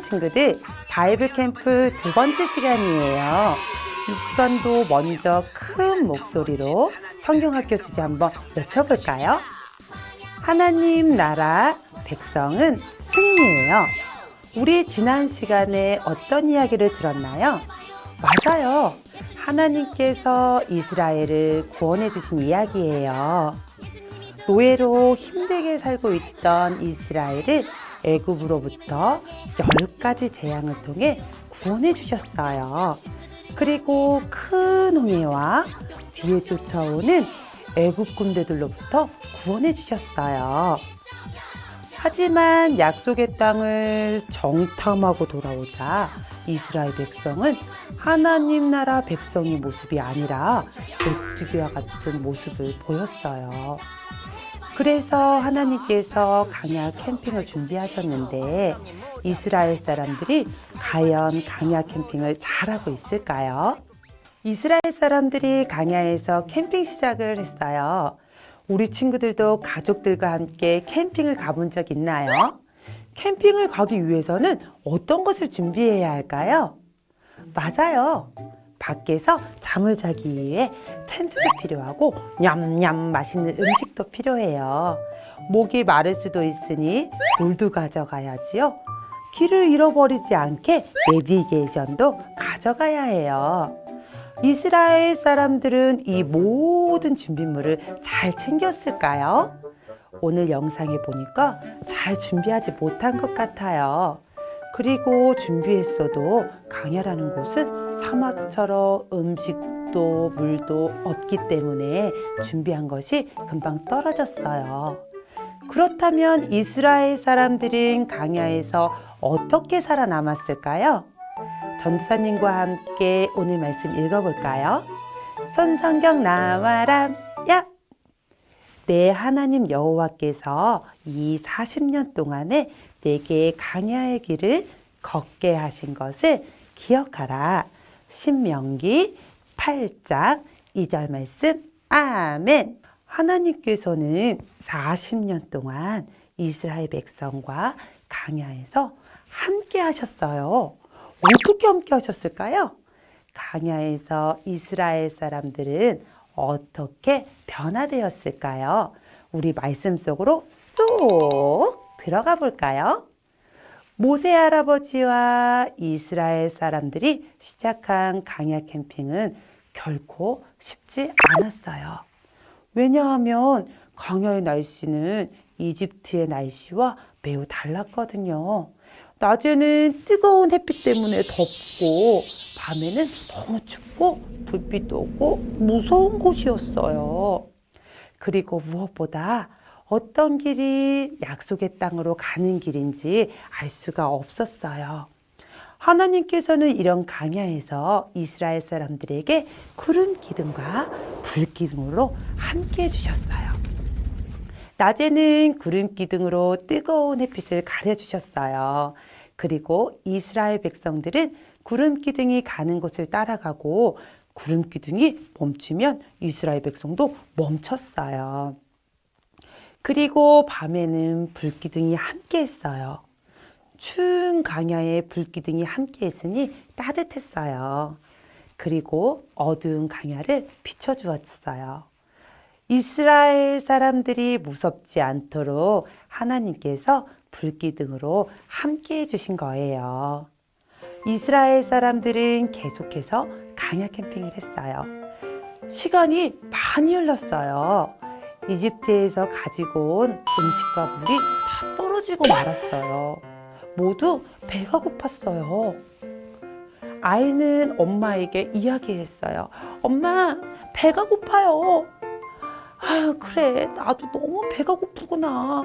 사랑하는 친구들, 바이블 캠프 두 번째 시간이에요. 이 시간도 먼저 큰 목소리로 성경학교 주제 한번 외쳐볼까요? 하나님 나라 백성은 승리해요. 우리 지난 시간에 어떤 이야기를 들었나요? 맞아요. 하나님께서 이스라엘을 구원해 주신 이야기예요. 노예로 힘들게 살고 있던 이스라엘을 애굽으로부터 10가지 재앙을 통해 구원해 주셨어요. 그리고 큰 홍해와 뒤에 쫓아오는 애굽 군대들로부터 구원해 주셨어요. 하지만 약속의 땅을 정탐하고 돌아오자 이스라엘 백성은 하나님 나라 백성의 모습이 아니라 메뚜기와 같은 모습을 보였어요. 그래서 하나님께서 강야 캠핑을 준비하셨는데 이스라엘 사람들이 과연 강야 캠핑을 잘하고 있을까요? 이스라엘 사람들이 강야에서 캠핑 시작을 했어요. 우리 친구들도 가족들과 함께 캠핑을 가본 적 있나요? 캠핑을 가기 위해서는 어떤 것을 준비해야 할까요? 맞아요. 밖에서 잠을 자기 위해 텐트도 필요하고 냠냠 맛있는 음식도 필요해요. 목이 마를 수도 있으니 물도 가져가야지요. 길을 잃어버리지 않게 내비게이션도 가져가야 해요. 이스라엘 사람들은 이 모든 준비물을 잘 챙겼을까요? 오늘 영상에 보니까 잘 준비하지 못한 것 같아요. 그리고 준비했어도 강야라는 곳은 사막처럼 음식도 물도 없기 때문에 준비한 것이 금방 떨어졌어요. 그렇다면 이스라엘 사람들은 강야에서 어떻게 살아남았을까요? 전도사님과 함께 오늘 말씀 읽어볼까요? 손성경 나와라 야! 내 하나님 여호와께서 이 40년 동안에 내게 강야의 길을 걷게 하신 것을 기억하라. 신명기 8장 2절 말씀 아멘. 하나님께서는 40년 동안 이스라엘 백성과 강야에서 함께 하셨어요. 어떻게 함께 하셨을까요? 강야에서 이스라엘 사람들은 어떻게 변화되었을까요? 우리 말씀 속으로 쏙 들어가 볼까요? 모세 할아버지와 이스라엘 사람들이 시작한 강야 캠핑은 결코 쉽지 않았어요. 왜냐하면 강야의 날씨는 이집트의 날씨와 매우 달랐거든요. 낮에는 뜨거운 햇빛 때문에 덥고 밤에는 너무 춥고 불빛도 없고 무서운 곳이었어요. 그리고 무엇보다 어떤 길이 약속의 땅으로 가는 길인지 알 수가 없었어요. 하나님께서는 이런 강야에서 이스라엘 사람들에게 구름 기둥과 불 기둥으로 함께 해주셨어요. 낮에는 구름 기둥으로 뜨거운 햇빛을 가려주셨어요. 그리고 이스라엘 백성들은 구름 기둥이 가는 곳을 따라가고 구름 기둥이 멈추면 이스라엘 백성도 멈췄어요. 그리고 밤에는 불기둥이 함께 했어요. 추운 강야에 불기둥이 함께 했으니 따뜻했어요. 그리고 어두운 강야를 비춰주었어요. 이스라엘 사람들이 무섭지 않도록 하나님께서 불기둥으로 함께 해주신 거예요. 이스라엘 사람들은 계속해서 강야 캠핑을 했어요. 시간이 많이 흘렀어요. 이집트에서 가지고 온 음식과 물이 다 떨어지고 말았어요. 모두 배가 고팠어요. 아이는 엄마에게 이야기했어요. 엄마, 배가 고파요. 아유, 그래. 나도 너무 배가 고프구나.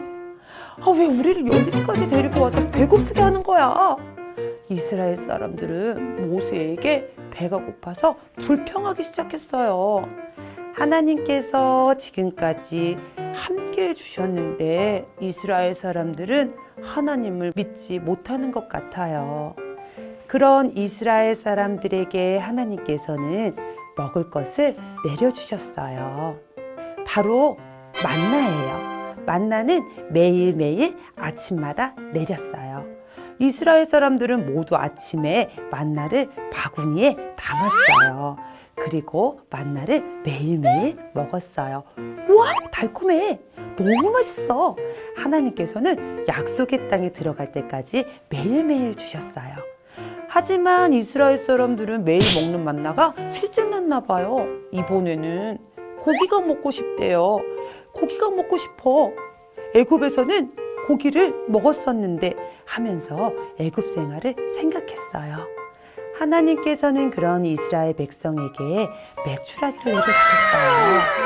왜 우리를 여기까지 데리고 와서 배고프게 하는 거야? 이스라엘 사람들은 모세에게 배가 고파서 불평하기 시작했어요. 하나님께서 지금까지 함께 해주셨는데 이스라엘 사람들은 하나님을 믿지 못하는 것 같아요. 그런 이스라엘 사람들에게 하나님께서는 먹을 것을 내려주셨어요. 바로 만나예요. 만나는 매일매일 아침마다 내렸어요. 이스라엘 사람들은 모두 아침에 만나를 바구니에 담았어요. 그리고 만나를 매일매일 먹었어요. 우와, 달콤해. 너무 맛있어. 하나님께서는 약속의 땅에 들어갈 때까지 매일매일 주셨어요. 하지만 이스라엘 사람들은 매일 먹는 만나가 실증났나 봐요. 이번에는 고기가 먹고 싶대요. 고기가 먹고 싶어. 애굽에서는 고기를 먹었었는데 하면서 애굽 생활을 생각했어요. 하나님께서는 그런 이스라엘 백성에게 메추라기를 내려주셨어요.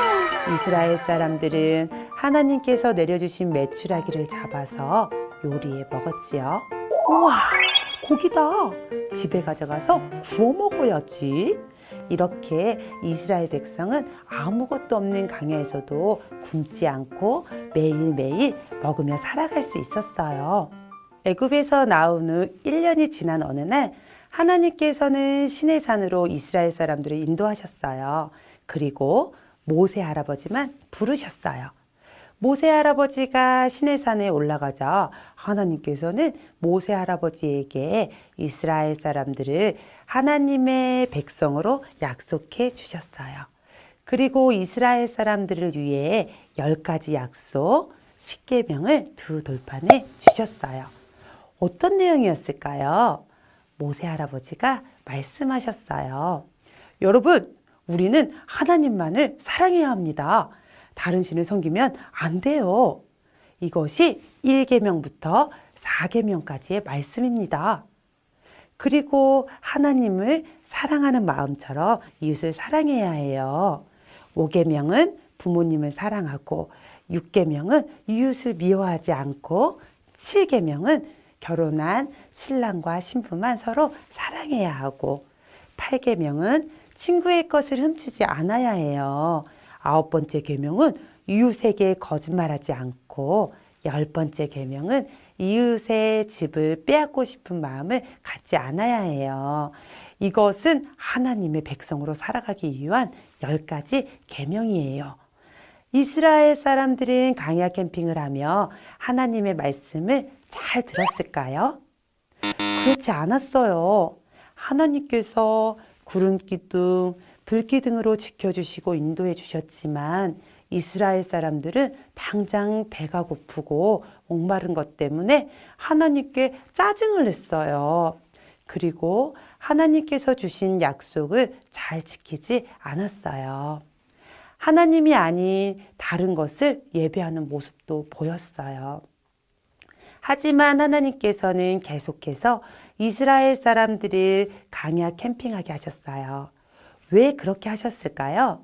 이스라엘 사람들은 하나님께서 내려주신 메추라기를 잡아서 요리해 먹었지요. 우와, 고기다. 집에 가져가서 구워 먹어야지. 이렇게 이스라엘 백성은 아무것도 없는 광야에서도 굶지 않고 매일매일 먹으며 살아갈 수 있었어요. 애굽에서 나온 후 1년이 지난 어느 날 하나님께서는 시내산으로 이스라엘 사람들을 인도하셨어요. 그리고 모세 할아버지만 부르셨어요. 모세 할아버지가 시내산에 올라가자 하나님께서는 모세 할아버지에게 이스라엘 사람들을 하나님의 백성으로 약속해 주셨어요. 그리고 이스라엘 사람들을 위해 10가지 약속, 10계명을 두 돌판에 주셨어요. 어떤 내용이었을까요? 모세 할아버지가 말씀하셨어요. 여러분, 우리는 하나님만을 사랑해야 합니다. 다른 신을 섬기면 안 돼요. 이것이 1계명부터 4계명까지의 말씀입니다. 그리고 하나님을 사랑하는 마음처럼 이웃을 사랑해야 해요. 5계명은 부모님을 사랑하고 6계명은 이웃을 미워하지 않고 7계명은 결혼한 신랑과 신부만 서로 사랑해야 하고 8계명은 친구의 것을 훔치지 않아야 해요. 9번째 계명은 이웃에게 거짓말하지 않고 10번째 계명은 이웃의 집을 빼앗고 싶은 마음을 갖지 않아야 해요. 이것은 하나님의 백성으로 살아가기 위한 10가지 계명이에요. 이스라엘 사람들은 광야 캠핑을 하며 하나님의 말씀을 잘 들었을까요? 그렇지 않았어요. 하나님께서 구름 기둥, 불기둥으로 지켜주시고 인도해 주셨지만 이스라엘 사람들은 당장 배가 고프고 목마른 것 때문에 하나님께 짜증을 냈어요. 그리고 하나님께서 주신 약속을 잘 지키지 않았어요. 하나님이 아닌 다른 것을 예배하는 모습도 보였어요. 하지만 하나님께서는 계속해서 이스라엘 사람들을 광야 캠핑하게 하셨어요. 왜 그렇게 하셨을까요?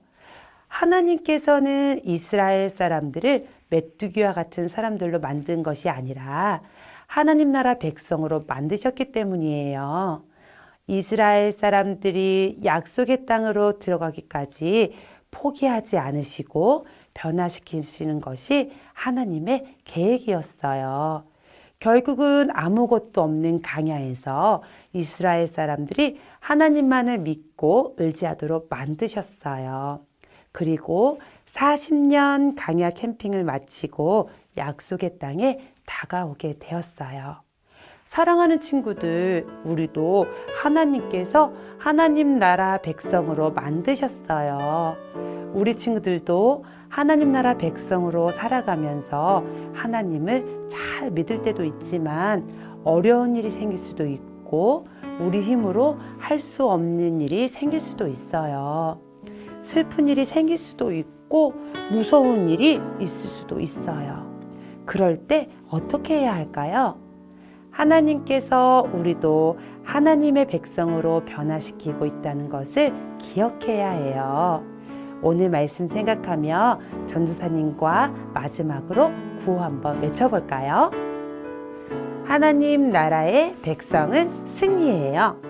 하나님께서는 이스라엘 사람들을 메뚜기와 같은 사람들로 만든 것이 아니라 하나님 나라 백성으로 만드셨기 때문이에요. 이스라엘 사람들이 약속의 땅으로 들어가기까지 포기하지 않으시고 변화시키시는 것이 하나님의 계획이었어요. 결국은 아무것도 없는 광야에서 이스라엘 사람들이 하나님만을 믿고 의지하도록 만드셨어요. 그리고 40년 광야 캠핑을 마치고 약속의 땅에 다가오게 되었어요. 사랑하는 친구들, 우리도 하나님께서 하나님 나라 백성으로 만드셨어요. 우리 친구들도 하나님 나라 백성으로 살아가면서 하나님을 잘 믿을 때도 있지만 어려운 일이 생길 수도 있고 우리 힘으로 할 수 없는 일이 생길 수도 있어요. 슬픈 일이 생길 수도 있고 무서운 일이 있을 수도 있어요. 그럴 때 어떻게 해야 할까요? 하나님께서 우리도 하나님의 백성으로 변화시키고 있다는 것을 기억해야 해요. 오늘 말씀 생각하며 전도사님과 마지막으로 구호 한번 외쳐볼까요? 하나님 나라의 백성은 승리해요.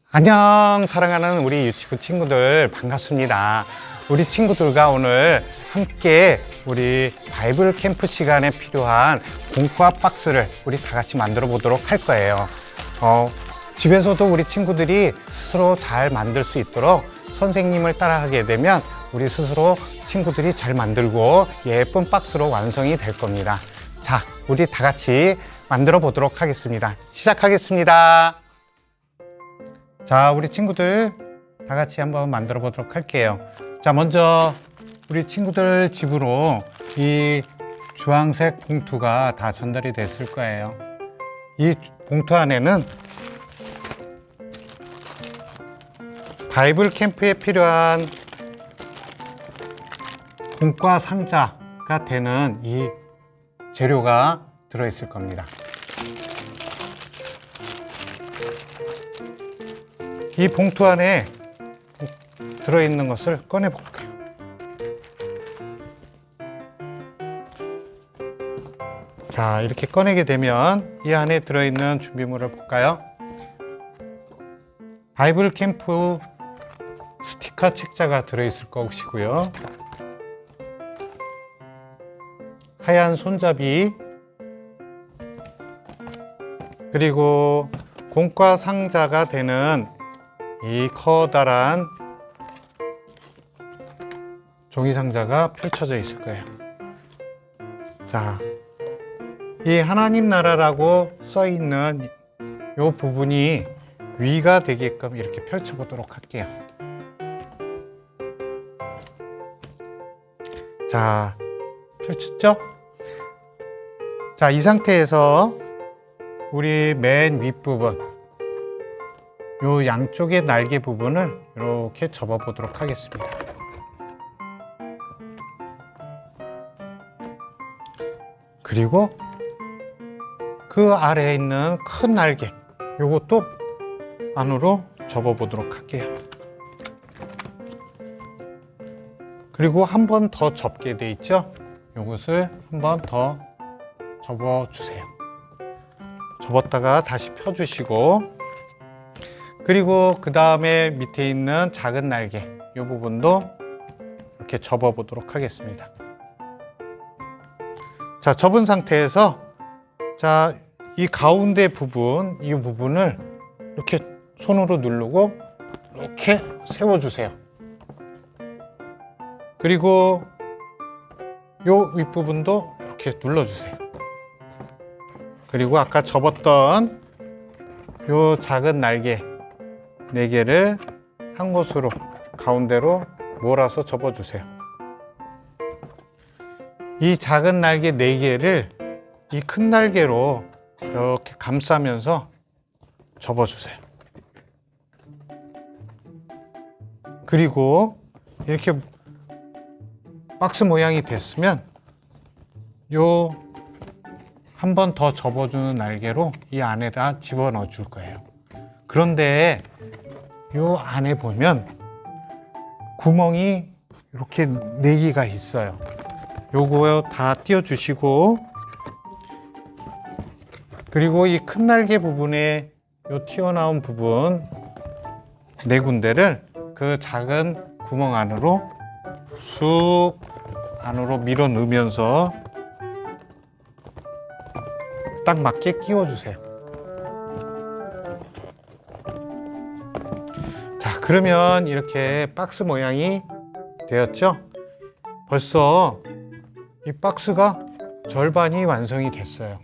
안녕, 사랑하는 우리 유치부 친구들, 반갑습니다. 우리 친구들과 오늘 함께 우리 바이블 캠프 시간에 필요한 공과 박스를 우리 다 같이 만들어 보도록 할 거예요. 집에서도 우리 친구들이 스스로 잘 만들 수 있도록 선생님을 따라하게 되면 우리 스스로 친구들이 잘 만들고 예쁜 박스로 완성이 될 겁니다. 자, 우리 다 같이 만들어 보도록 하겠습니다. 시작하겠습니다. 자, 우리 친구들 다 같이 한번 만들어 보도록 할게요. 자, 먼저 우리 친구들 집으로 이 주황색 봉투가 다 전달이 됐을 거예요. 이 봉투 안에는 바이블 캠프에 필요한 공과 상자가 되는 이 재료가 들어있을 겁니다. 이 봉투 안에 들어있는 것을 꺼내 볼게요. 자, 이렇게 꺼내게 되면 이 안에 들어있는 준비물을 볼까요? 바이블 캠프 스티커 책자가 들어있을 것이고요. 하얀 손잡이, 그리고 공과 상자가 되는 이 커다란 종이 상자가 펼쳐져 있을 거예요. 자, 이 하나님 나라라고 써 있는 이 부분이 위가 되게끔 이렇게 펼쳐 보도록 할게요. 자, 펼쳤죠? 자, 이 상태에서 우리 맨 윗부분, 요 양쪽의 날개 부분을 이렇게 접어 보도록 하겠습니다. 그리고 그 아래에 있는 큰 날개, 요것도 안으로 접어 보도록 할게요. 그리고 한 번 더 접게 돼 있죠? 요것을 한 번 더 접어 주세요. 접었다가 다시 펴 주시고, 그리고 그 다음에 밑에 있는 작은 날개, 이 부분도 이렇게 접어 보도록 하겠습니다. 자, 접은 상태에서 자, 이 가운데 부분, 이 부분을 이렇게 손으로 누르고 이렇게 세워주세요. 그리고 이 윗부분도 이렇게 눌러주세요. 그리고 아까 접었던 이 작은 날개 4개를 한 곳으로 가운데로 몰아서 접어주세요. 이 작은 날개 4개를 이 큰 날개로 이렇게 감싸면서 접어주세요. 그리고 이렇게 박스 모양이 됐으면 요 한 번 더 접어주는 날개로 이 안에다 집어넣어 줄 거예요. 그런데 요 안에 보면 구멍이 이렇게 4개가 있어요. 요거 다 띄워 주시고, 그리고 이 큰 날개 부분에 요 튀어나온 부분 4군데를 그 작은 구멍 안으로 쑥 안으로 밀어 넣으면서 딱 맞게 끼워 주세요. 자, 그러면 이렇게 박스 모양이 되었죠? 벌써 이 박스가 절반이 완성이 됐어요.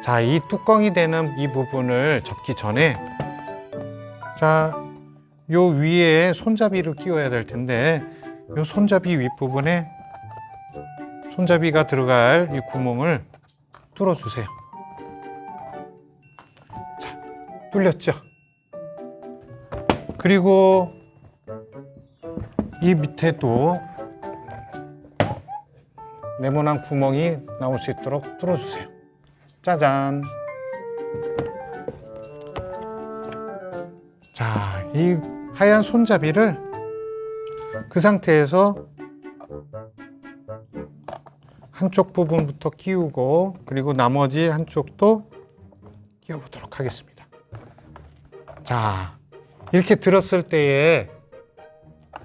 자, 이 뚜껑이 되는 이 부분을 접기 전에, 자, 요 위에 손잡이를 끼워야 될 텐데, 요 손잡이 윗부분에 손잡이가 들어갈 이 구멍을 뚫어주세요. 자, 뚫렸죠? 그리고 이 밑에도 네모난 구멍이 나올 수 있도록 뚫어주세요. 짜잔! 자, 이 하얀 손잡이를 그 상태에서 한쪽 부분부터 끼우고, 그리고 나머지 한쪽도 끼워 보도록 하겠습니다. 자, 이렇게 들었을 때에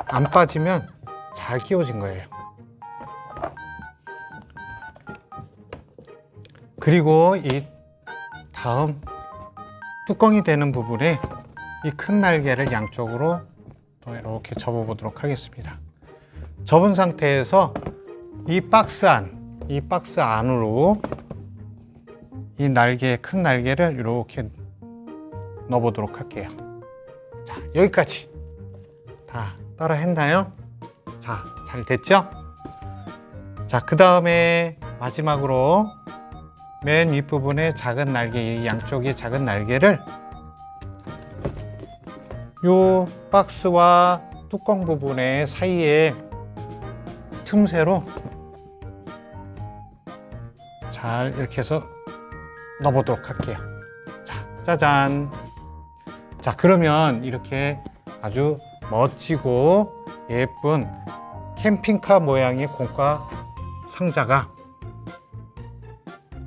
안 빠지면 잘 끼워진 거예요. 그리고 이 다음 뚜껑이 되는 부분에 이 큰 날개를 양쪽으로 또 이렇게 접어 보도록 하겠습니다. 접은 상태에서 이 박스 안으로 이 큰 날개를 이렇게 넣어 보도록 할게요. 자, 여기까지 다 따라 했나요? 자, 잘 됐죠? 자, 그 다음에 마지막으로 맨 윗부분에 작은 날개, 이 양쪽의 작은 날개를 요 박스와 뚜껑 부분의 사이에 틈새로 잘 이렇게 해서 넣어보도록 할게요. 자, 짜잔. 자, 그러면 이렇게 아주 멋지고 예쁜 캠핑카 모양의 공과 상자가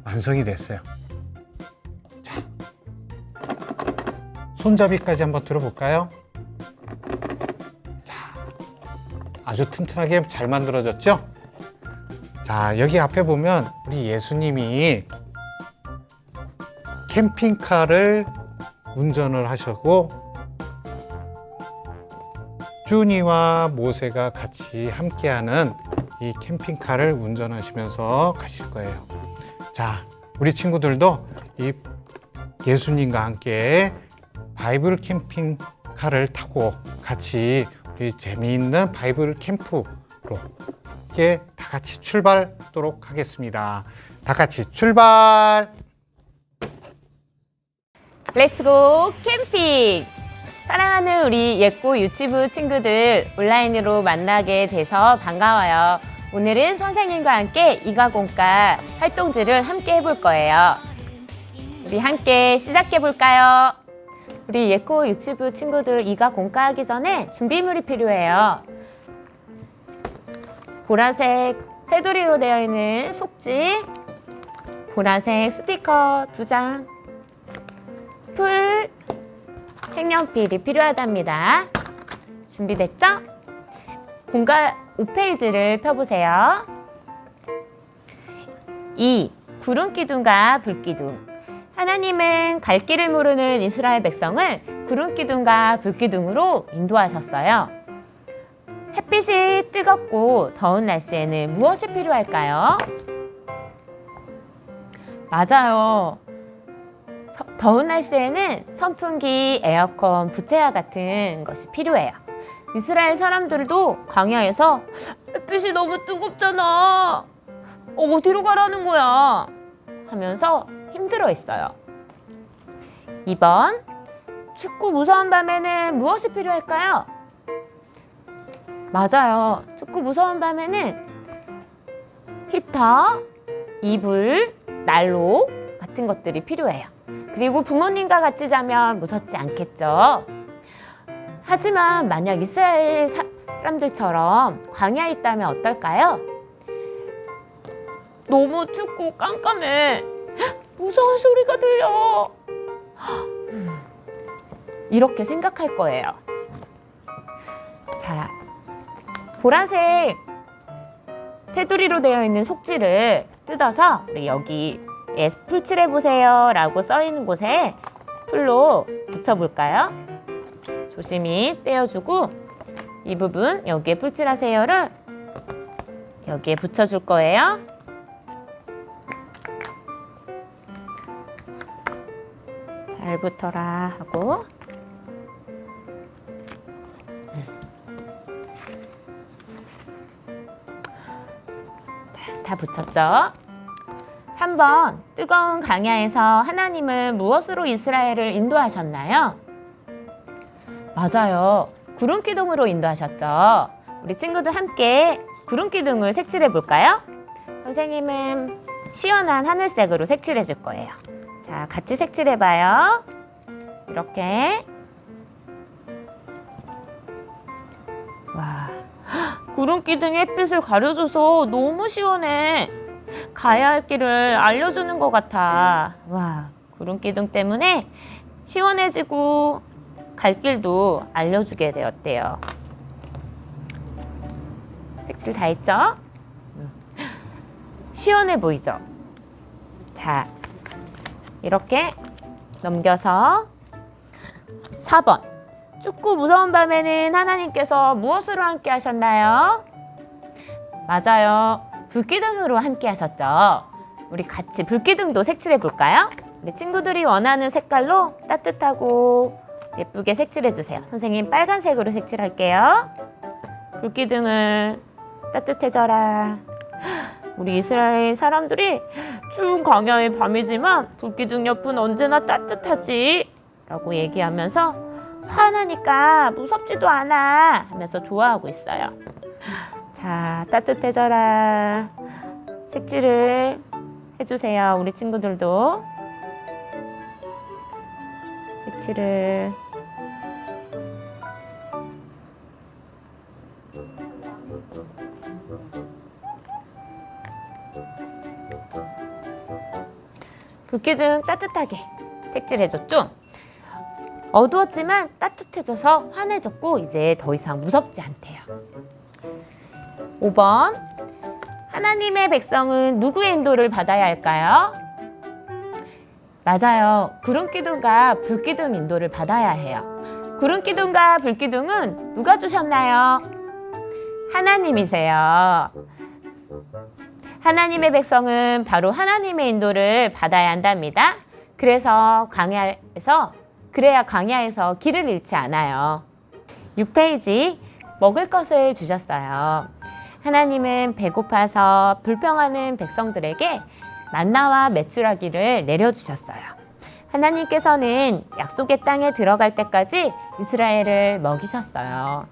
완성이 됐어요. 자, 손잡이까지 한번 들어볼까요? 자, 아주 튼튼하게 잘 만들어졌죠? 자, 여기 앞에 보면 우리 예수님이 캠핑카를 운전을 하셨고 쭈니와 모세가 같이 함께하는 이 캠핑카를 운전하시면서 가실 거예요. 자, 우리 친구들도 이 예수님과 함께 바이블 캠핑카를 타고 같이 우리 재미있는 바이블 캠프로 이렇게 다 같이 출발하도록 하겠습니다. 다 같이 출발! 렛츠고 캠핑! 사랑하는 우리 예꼬 유치부 친구들, 온라인으로 만나게 돼서 반가워요. 오늘은 선생님과 함께 이가공과 활동지를 함께 해볼 거예요. 우리 함께 시작해 볼까요? 우리 예꼬 유치부 친구들 이가공과 하기 전에 준비물이 필요해요. 보라색 테두리로 되어 있는 속지, 보라색 스티커 2장, 풀, 색연필이 필요하답니다. 준비됐죠? 공과 5페이지를 펴보세요. 2. 구름기둥과 불기둥. 하나님은 갈 길을 모르는 이스라엘 백성을 구름기둥과 불기둥으로 인도하셨어요. 햇빛이 뜨겁고 더운 날씨에는 무엇이 필요할까요? 맞아요. 더운 날씨에는 선풍기, 에어컨, 부채와 같은 것이 필요해요. 이스라엘 사람들도 광야에서 햇빛이 너무 뜨겁잖아. 어디로 가라는 거야? 하면서 힘들어했어요. 2번, 춥고 무서운 밤에는 무엇이 필요할까요? 맞아요. 춥고 무서운 밤에는 히터, 이불, 난로 같은 것들이 필요해요. 그리고 부모님과 같이 자면 무섭지 않겠죠. 하지만 만약 이스라엘 사람들처럼 광야에 있다면 어떨까요? 너무 춥고 깜깜해. 무서운 소리가 들려. 이렇게 생각할 거예요. 자, 보라색 테두리로 되어 있는 속지를 뜯어서 우리 여기 풀 칠해보세요 라고 써있는 곳에 풀로 붙여볼까요? 조심히 떼어주고 이 부분 여기에 풀 칠하세요를 여기에 붙여줄 거예요. 잘 붙어라 하고 다 붙였죠? 3번, 뜨거운 광야에서 하나님은 무엇으로 이스라엘을 인도하셨나요? 맞아요. 구름기둥으로 인도하셨죠. 우리 친구들 함께 구름기둥을 색칠해 볼까요? 선생님은 시원한 하늘색으로 색칠해 줄 거예요. 자, 같이 색칠해 봐요. 이렇게. 와, 구름기둥이 햇빛을 가려줘서 너무 시원해. 가야 할 길을 알려주는 것 같아. 와, 구름기둥 때문에 시원해지고 갈 길도 알려주게 되었대요. 색칠 다 했죠? 시원해 보이죠? 자, 이렇게 넘겨서 4번. 춥고 무서운 밤에는 하나님께서 무엇으로 함께 하셨나요? 맞아요. 불기둥으로 함께 하셨죠. 우리 같이 불기둥도 색칠해 볼까요? 우리 친구들이 원하는 색깔로 따뜻하고 예쁘게 색칠해 주세요. 선생님 빨간색으로 색칠할게요. 불기둥을 따뜻해져라. 우리 이스라엘 사람들이 추운 광야의 밤이지만 불기둥 옆은 언제나 따뜻하지 라고 얘기하면서 화나니까 무섭지도 않아 하면서 좋아하고 있어요. 자, 따뜻해져라. 색칠을 해주세요. 우리 친구들도 색칠을. 불기둥 따뜻하게 색칠해줬죠? 어두웠지만 따뜻해져서 환해졌고 이제 더 이상 무섭지 않대요. 5번. 하나님의 백성은 누구의 인도를 받아야 할까요? 맞아요. 구름기둥과 불기둥 인도를 받아야 해요. 구름기둥과 불기둥은 누가 주셨나요? 하나님이세요. 하나님의 백성은 바로 하나님의 인도를 받아야 한답니다. 그래야 광야에서 길을 잃지 않아요. 6페이지. 먹을 것을 주셨어요. 하나님은 배고파서 불평하는 백성들에게 만나와 메추라기를 내려주셨어요. 하나님께서는 약속의 땅에 들어갈 때까지 이스라엘을 먹이셨어요.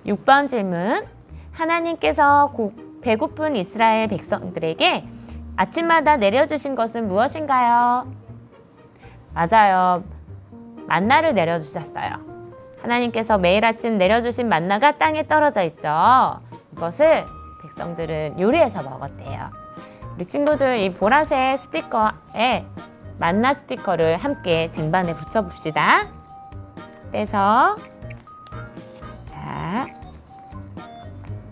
6번 질문. 하나님께서 배고픈 이스라엘 백성들에게 아침마다 내려주신 것은 무엇인가요? 맞아요. 만나를 내려주셨어요. 하나님께서 매일 아침 내려주신 만나가 땅에 떨어져 있죠. 이것을 백성들은 요리해서 먹었대요. 우리 친구들 이 보라색 스티커에 만나 스티커를 함께 쟁반에 붙여봅시다. 떼서 자,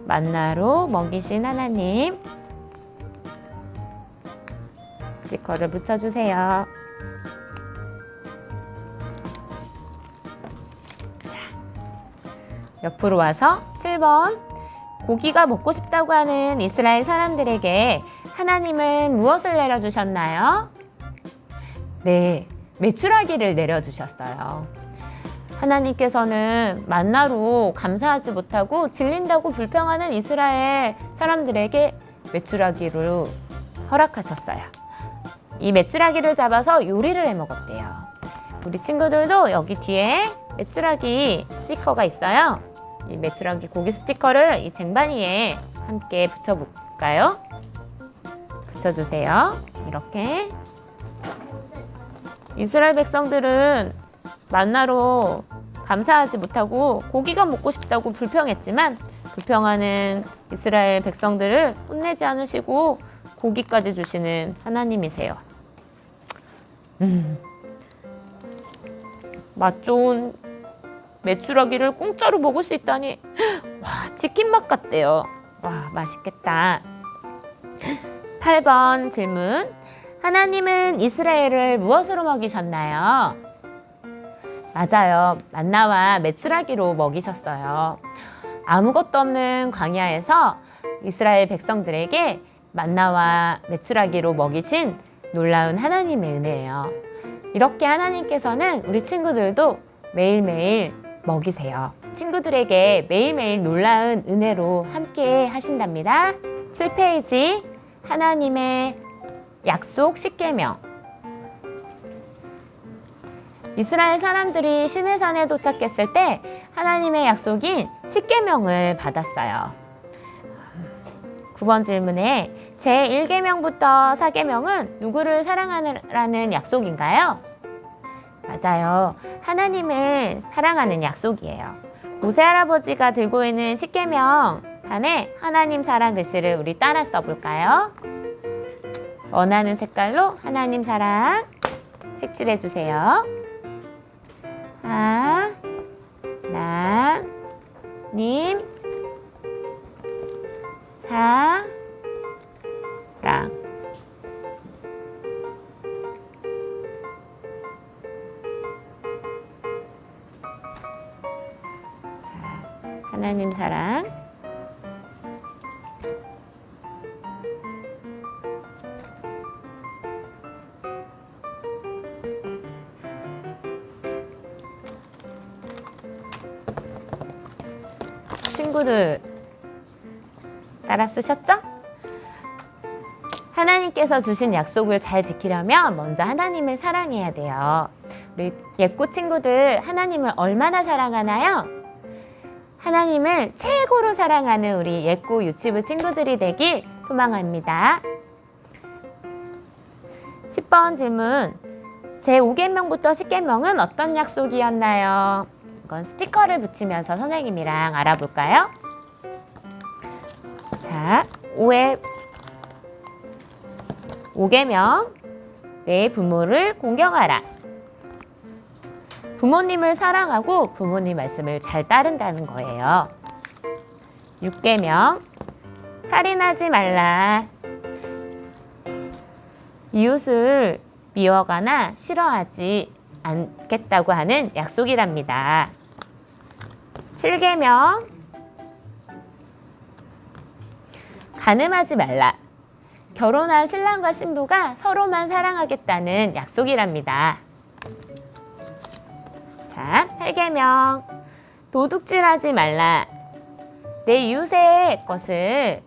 만나로 먹이신 하나님 스티커를 붙여주세요. 옆으로 와서 7번. 고기가 먹고 싶다고 하는 이스라엘 사람들에게 하나님은 무엇을 내려주셨나요? 네, 메추라기를 내려주셨어요. 하나님께서는 만나로 감사하지 못하고 질린다고 불평하는 이스라엘 사람들에게 메추라기를 허락하셨어요. 이 메추라기를 잡아서 요리를 해 먹었대요. 우리 친구들도 여기 뒤에 메추라기 스티커가 있어요. 이 메추라기 고기 스티커를 이 쟁반 위에 함께 붙여볼까요? 붙여주세요. 이렇게. 이스라엘 백성들은 만나로 감사하지 못하고 고기가 먹고 싶다고 불평했지만 불평하는 이스라엘 백성들을 혼내지 않으시고 고기까지 주시는 하나님이세요. 맛 좋은 메추라기를 공짜로 먹을 수 있다니, 와, 치킨 맛 같대요. 와, 맛있겠다. 8번 질문. 하나님은 이스라엘을 무엇으로 먹이셨나요? 맞아요. 만나와 메추라기로 먹이셨어요. 아무것도 없는 광야에서 이스라엘 백성들에게 만나와 메추라기로 먹이신 놀라운 하나님의 은혜예요. 이렇게 하나님께서는 우리 친구들도 매일매일 먹이세요. 친구들에게 매일매일 놀라운 은혜로 함께 하신답니다. 7페이지. 하나님의 약속 10계명. 이스라엘 사람들이 시내산에 도착했을 때 하나님의 약속인 10계명을 받았어요. 9번 질문에 제1계명부터 4계명은 누구를 사랑하라는 약속인가요? 맞아요. 하나님을 사랑하는 약속이에요. 모세 할아버지가 들고 있는 10계명 판에 하나님 사랑 글씨를 우리 따라 써볼까요? 원하는 색깔로 하나님 사랑 색칠해 주세요. 하나님 사랑. 자, 하나님 사랑. 친구들 따라 쓰셨죠? 하나님께서 주신 약속을 잘 지키려면 먼저 하나님을 사랑해야 돼요. 우리 예꼬 친구들 하나님을 얼마나 사랑하나요? 하나님을 최고로 사랑하는 우리 예꼬 유치부 친구들이 되길 소망합니다. 10번 질문. 제5계명부터 10계명은 어떤 약속이었나요? 이건 스티커를 붙이면서 선생님이랑 알아볼까요? 자, 5계명. 내 부모를 공경하라. 부모님을 사랑하고 부모님 말씀을 잘 따른다는 거예요. 6계명. 살인하지 말라. 이웃을 미워하거나 싫어하지 않겠다고 하는 약속이랍니다. 7계명. 간음하지 말라. 결혼한 신랑과 신부가 서로만 사랑하겠다는 약속이랍니다. 자, 8계명. 도둑질하지 말라. 내 이웃의 것을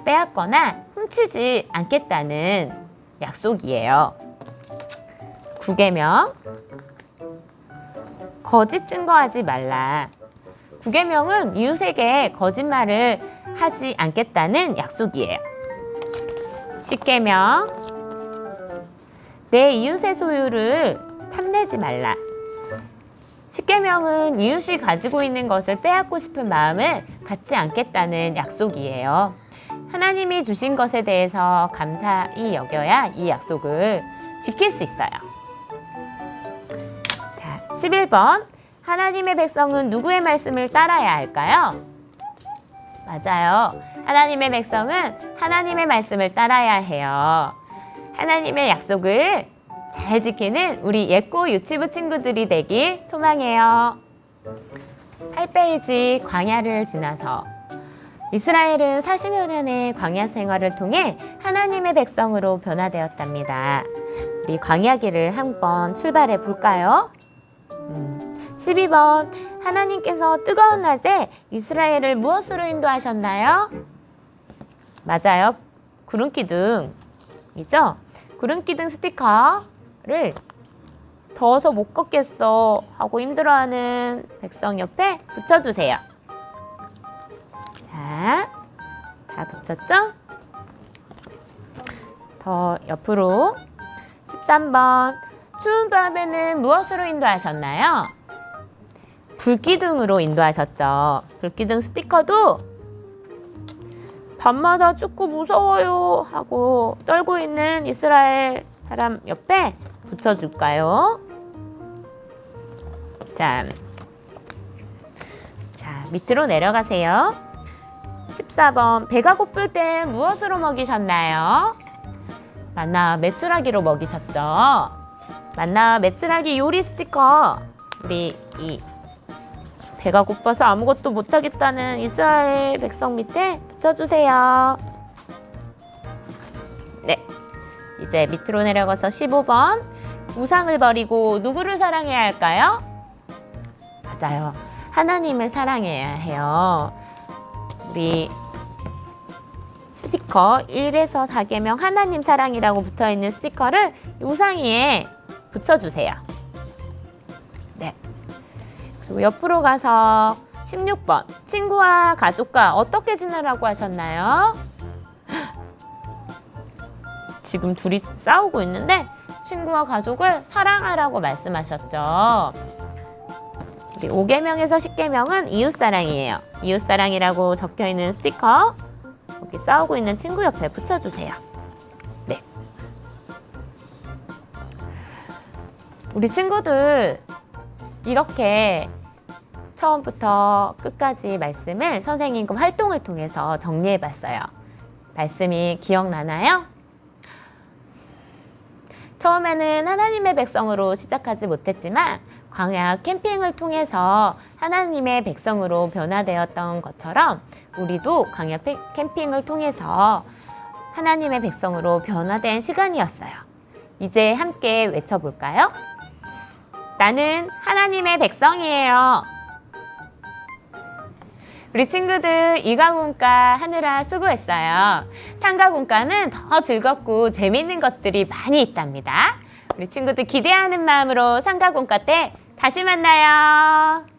빼앗거나 훔치지 않겠다는 약속이에요. 9계명. 거짓 증거하지 말라. 9계명은 이웃에게 거짓말을 하지 않겠다는 약속이에요. 10계명. 내 이웃의 소유를 탐내지 말라. 10계명은 이웃이 가지고 있는 것을 빼앗고 싶은 마음을 갖지 않겠다는 약속이에요. 하나님이 주신 것에 대해서 감사히 여겨야 이 약속을 지킬 수 있어요. 자, 11번. 하나님의 백성은 누구의 말씀을 따라야 할까요? 맞아요. 하나님의 백성은 하나님의 말씀을 따라야 해요. 하나님의 약속을 잘 지키는 우리 예꼬 유치부 친구들이 되길 소망해요. 8페이지. 광야를 지나서. 이스라엘은 40여 년의 광야 생활을 통해 하나님의 백성으로 변화되었답니다. 우리 광야길을 한번 출발해 볼까요? 12번. 하나님께서 뜨거운 낮에 이스라엘을 무엇으로 인도하셨나요? 맞아요. 구름기둥이죠? 구름기둥 스티커를 더워서 못 걷겠어 하고 힘들어하는 백성 옆에 붙여주세요. 자, 다 붙였죠? 더 옆으로. 13번. 추운 밤에는 무엇으로 인도하셨나요? 불기둥으로 인도하셨죠. 불기둥 스티커도 밤마다 춥고 무서워요 하고 떨고 있는 이스라엘 사람 옆에 붙여줄까요? 자, 밑으로 내려가세요. 14번. 배가 고플 때 무엇으로 먹이셨나요? 만나 메추라기로 먹이셨죠. 만나 메추라기 요리 스티커. 우리 이 배가 고파서 아무것도 못하겠다는 이스라엘 백성 밑에 붙여주세요. 네, 이제 밑으로 내려가서 15번. 우상을 버리고 누구를 사랑해야 할까요? 맞아요. 하나님을 사랑해야 해요. 우리 스티커 1에서 4계명 하나님 사랑이라고 붙어있는 스티커를 우상 위에 붙여주세요. 네. 그리고 옆으로 가서 16번. 친구와 가족과 어떻게 지내라고 하셨나요? 지금 둘이 싸우고 있는데 친구와 가족을 사랑하라고 말씀하셨죠. 우리 5계명에서 10계명은 이웃사랑이에요. 이웃사랑이라고 적혀있는 스티커 여기 싸우고 있는 친구 옆에 붙여주세요. 네. 우리 친구들 이렇게 처음부터 끝까지 말씀을 선생님과 활동을 통해서 정리해 봤어요. 말씀이 기억나나요? 처음에는 하나님의 백성으로 시작하지 못했지만 광야 캠핑을 통해서 하나님의 백성으로 변화되었던 것처럼 우리도 광야 캠핑을 통해서 하나님의 백성으로 변화된 시간이었어요. 이제 함께 외쳐볼까요? 나는 하나님의 백성이에요. 우리 친구들 이가공과 하느라 수고했어요. 상가공과는 더 즐겁고 재밌는 것들이 많이 있답니다. 우리 친구들 기대하는 마음으로 상가공과 때 다시 만나요.